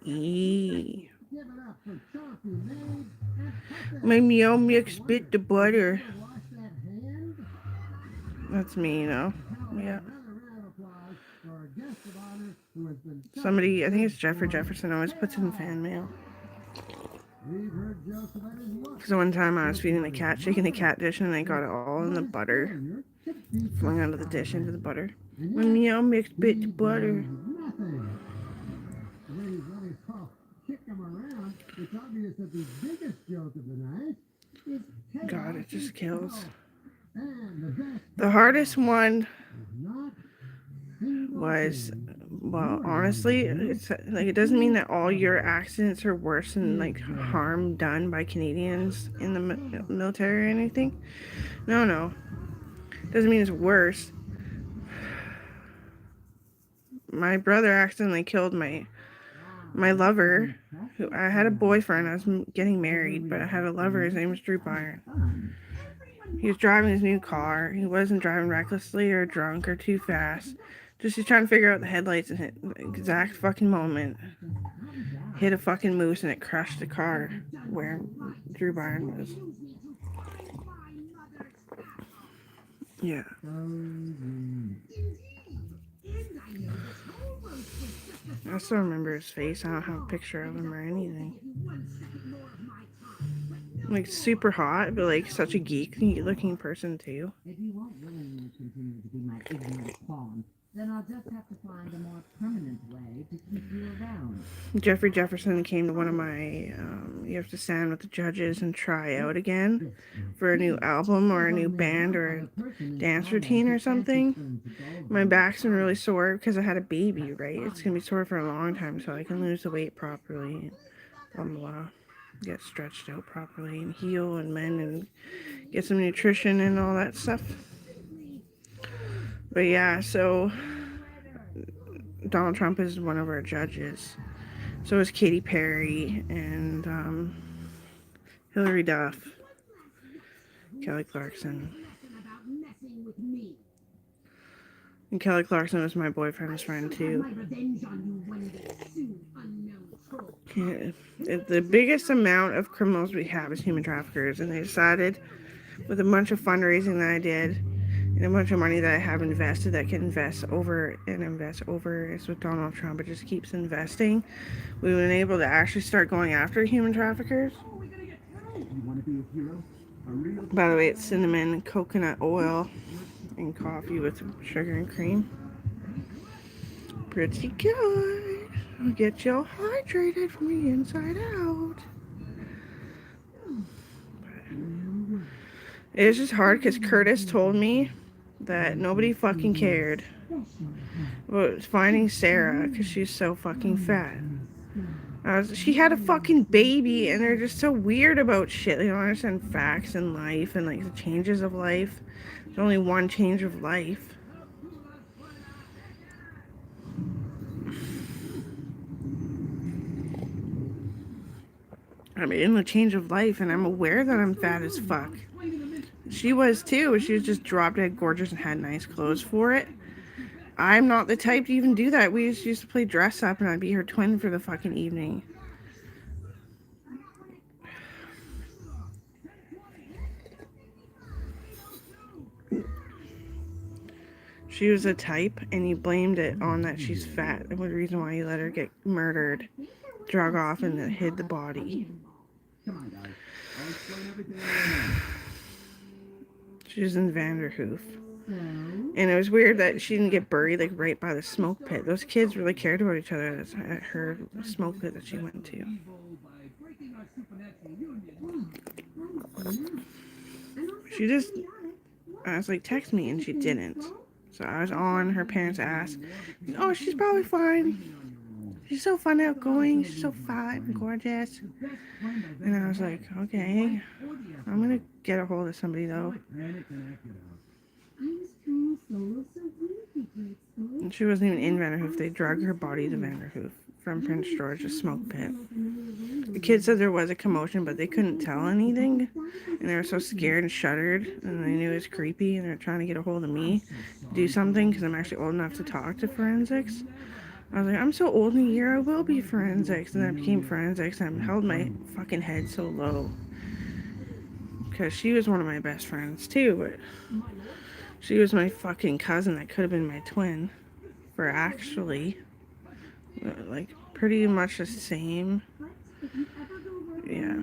Eee. My meow mix bit the butter. That's me, you know. Yeah. Somebody, I think it's Jeffrey Jefferson, always puts in fan mail. Because one time I was feeding the cat, shaking the cat dish, and I got it all in the butter. Flung out of the dish into the butter. My meow mix bit the butter. God, it just kills. The hardest one was, well, honestly, it's like it doesn't mean that all your accidents are worse than like harm done by Canadians in the military or anything. No, no, doesn't mean it's worse. My brother accidentally killed my lover. Who I had a boyfriend. I was getting married, but I had a lover. His name was Drew Byron. He was driving his new car. He wasn't driving recklessly or drunk or too fast. Just he's trying to figure out the headlights and hit the exact fucking moment. Hit a fucking moose and it crushed the car where Drew Byron was. Yeah. I still remember his face. I don't have a picture of him or anything. Like super hot, but like such a geeky looking person too. If you won't willingly continue to be my ignorant pawn, then I'll just have to find a more permanent way to keep you around. Jeffrey Jefferson came to one of my, you have to stand with the judges and try out again for a new album or a new band or a dance routine or something. My back's been really sore because I had a baby, right? It's going to be sore for a long time so I can lose the weight properly. Blah, blah, blah. Get stretched out properly and heal and mend and get some nutrition and all that stuff. But yeah, so Donald Trump is one of our judges. So is Katy Perry and Hillary Duff, Kelly Clarkson. And Kelly Clarkson was my boyfriend's friend too. Yeah, the biggest amount of criminals we have is human traffickers, and they decided with a bunch of fundraising that I did and a bunch of money that I have invested that can invest over and invest over is with Donald Trump. It just keeps investing. We've been able to actually start going after human traffickers. By the way, it's cinnamon, coconut oil, and coffee with sugar and cream. Pretty good. It'll get you all hydrated from the inside out. It's just hard because Curtis told me that nobody fucking cared about finding Sarah because she's so fucking fat. She had a fucking baby and they're just so weird about shit. They don't understand facts in life and like the changes of life. There's only one change of life. I mean, in the change of life, and I'm aware that I'm fat as fuck. She was too. She was just drop dead gorgeous and had nice clothes for it. I'm not the type to even do that. We just used to play dress up and I'd be her twin for the fucking evening. She was a type and you blamed it on that she's fat. That was the reason why you let her get murdered, drug off, and hid the body. She was in Vanderhoof. And it was weird that she didn't get buried like right by the smoke pit. Those kids really cared about each other at her smoke pit that she went to. She just, I was like, text me, and she didn't. So I was on her parents' ass. Oh, she's probably fine. She's so fun outgoing. She's so fat and gorgeous. And I was like, okay, I'm going to get a hold of somebody though. And she wasn't even in Vanderhoof. They dragged her body to Vanderhoof from Prince George, a smoke pit. The kids said there was a commotion, but they couldn't tell anything. And they were so scared and shuddered. And they knew it was creepy. And they were trying to get a hold of me to do something because I'm actually old enough to talk to forensics. I was like, I'm so old in a year, I will be forensics. And then I became forensics and I held my fucking head so low. Because she was one of my best friends too, but she was my fucking cousin that could have been my twin. For actually, like, pretty much the same. Yeah.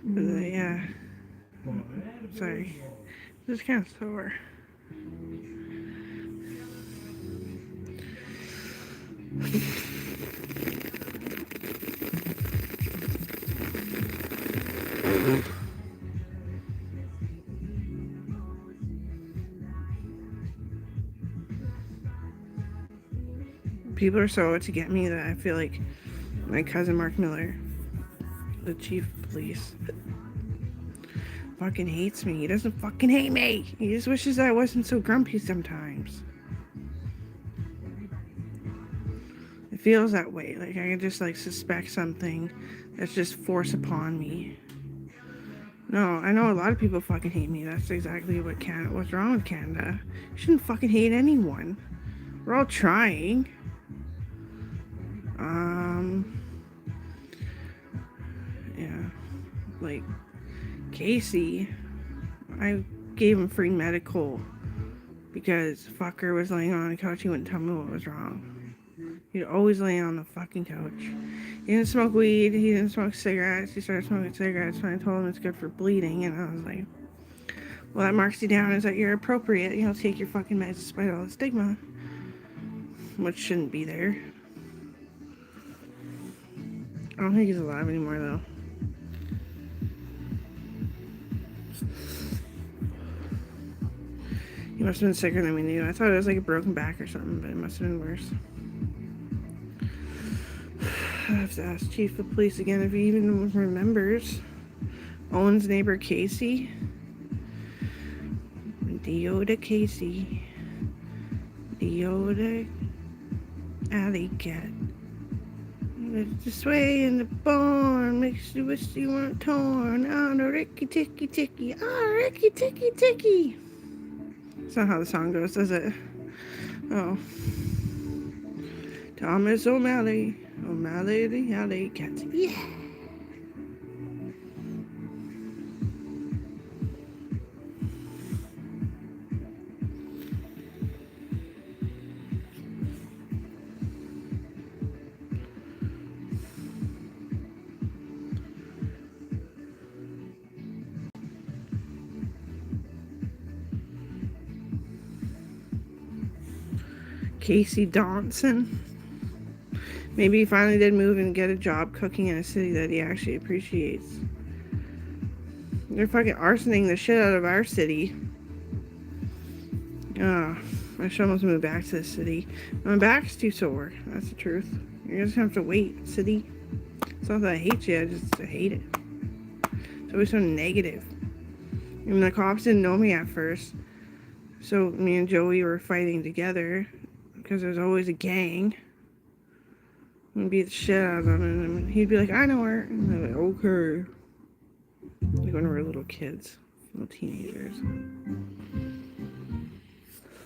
Yeah. Sorry. This is kind of sore. People are so out to get me that I feel like my cousin Mark Miller, the chief of police, fucking hates me. He doesn't fucking hate me. He just wishes I wasn't so grumpy sometimes. It feels that way. Like I can just like suspect something that's just forced upon me. No, I know a lot of people fucking hate me. That's exactly what's wrong with Canada. You shouldn't fucking hate anyone. We're all trying. Yeah. Like Casey, I gave him free medical because fucker was laying on the couch. He wouldn't tell me what was wrong. He'd always lay on the fucking couch. He didn't smoke weed. He didn't smoke cigarettes. He started smoking cigarettes when I told him it's good for bleeding. And I was like, well, that marks you down as that you're appropriate. You know, take your fucking meds despite all the stigma. Which shouldn't be there. I don't think he's alive anymore, though. He must have been sicker than we knew. I thought it was like a broken back or something, but it must have been worse. I have to ask Chief of Police again if he even remembers Owen's neighbor Casey. Deoda Casey. Deoda Alley Cat. The sway in the barn makes you wish you weren't torn. Oh, the ricky ticky ticky. Oh, ricky ticky ticky. That's not how the song goes, does it? Oh. Thomas O'Malley. O'Malley the Alley Cat. Yeah. Casey Donson. Maybe he finally did move and get a job cooking in a city that he actually appreciates. They're fucking arsoning the shit out of our city. I should almost move back to the city. My back's too sore. That's the truth. You're just gonna have to wait, city. It's not that I hate you, I hate it. It's always so negative. Even the cops didn't know me at first. So me and Joey were fighting together because there's always a gang. I'm gonna beat the shit out of him, and he'd be like, I know her. And I'm like, okay. Like when we were little kids, little teenagers.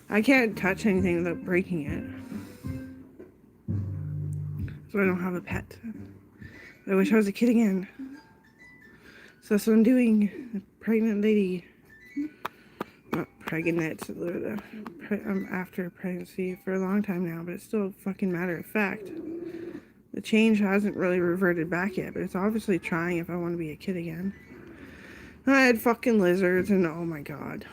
I can't touch anything without breaking it. So I don't have a pet. I wish I was a kid again. So that's what I'm doing. A pregnant lady. Not pregnant. I'm after pregnancy for a long time now, but it's still a fucking matter of fact. The change hasn't really reverted back yet, but it's obviously trying if I want to be a kid again. I had fucking lizards, and oh my god.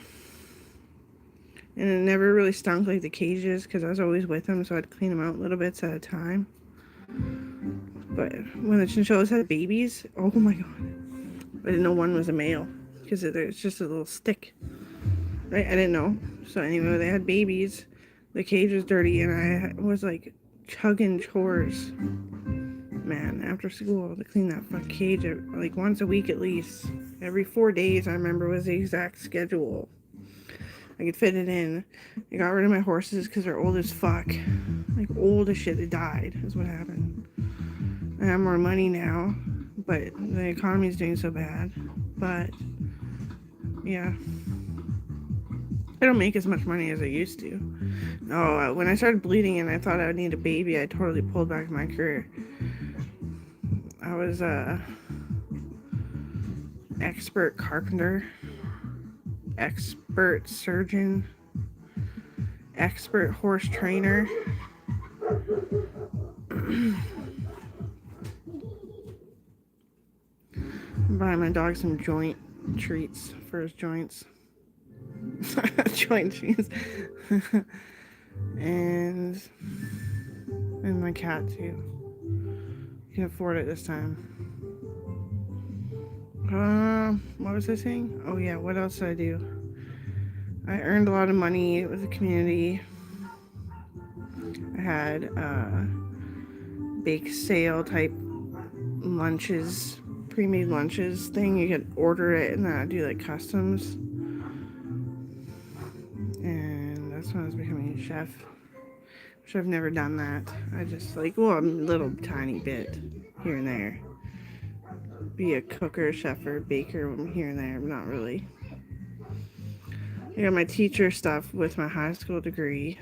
And it never really stunk like the cages because I was always with them, so I'd clean them out little bits at a time. But when the chinchillas had babies, oh my god. I didn't know one was a male because it's just a little stick. Right? I didn't know. So anyway, they had babies. The cage was dirty, and I was like chugging chores. Man, after school to clean that fucking cage like once a week at least. Every 4 days, I remember, was the exact schedule. I could fit it in. I got rid of my horses because they're old as fuck. Like, old as shit. They died, is what happened. I have more money now, but the economy is doing so bad. But yeah, I don't make as much money as I used to. Oh, when I started bleeding and I thought I would need a baby, I totally pulled back my career. I was a expert carpenter, expert surgeon, expert horse trainer. Buy my dog some joint treats for his joints. Joint treats. and my cat too. You can afford it this time. What was I saying? Oh yeah, what else did I do? I earned a lot of money with the community. I had bake sale type lunches, pre-made lunches thing. You could order it and then I'd do like customs. And that's when I was becoming a chef. Which I've never done that. I just like, well, a little tiny bit here and there. Be a cooker, chef, or baker here and there, but not really. I got my teacher stuff with my high school degree.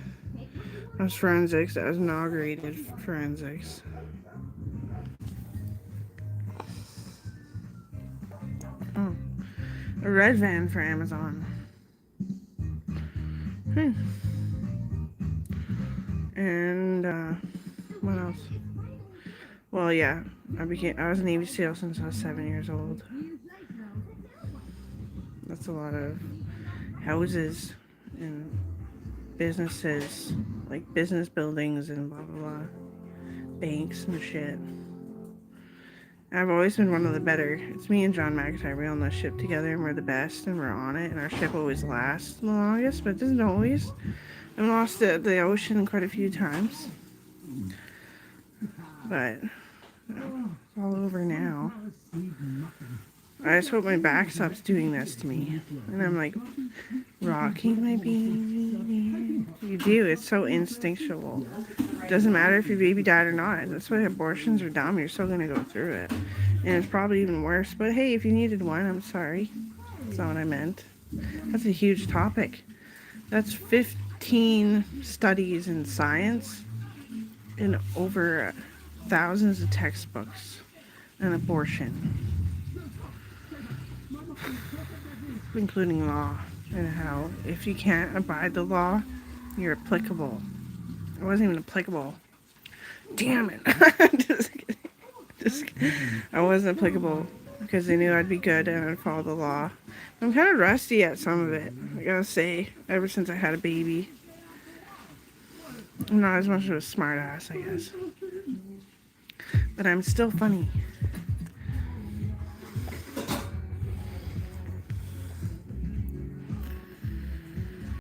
I was forensics. I was inaugurated forensics. Oh, a red van for Amazon. And what else? Well, yeah, I was a Navy SEAL since I was 7 years old. That's a lot of houses and businesses, like business buildings and blah blah blah, banks and shit. I've always been one of the better. It's me and John McIntyre. We on the ship together and we're the best and we're on it and our ship always lasts the longest, but it doesn't always. I've lost the ocean quite a few times. But it's all over now. I just hope my back stops doing this to me. And I'm like, rocking my baby. You do. It's so instinctual. It doesn't matter if your baby died or not. That's why abortions are dumb. You're still going to go through it. And it's probably even worse. But hey, if you needed one, I'm sorry. That's not what I meant. That's a huge topic. That's 15 studies in science and over thousands of textbooks on abortion, including law, and how if you can't abide the law, you're applicable. It wasn't even applicable. Damn it. Just kidding. I wasn't applicable because they knew I'd be good and I'd follow the law. I'm kind of rusty at some of it, I gotta say, ever since I had a baby. I'm not as much of a smart ass, I guess. But I'm still funny.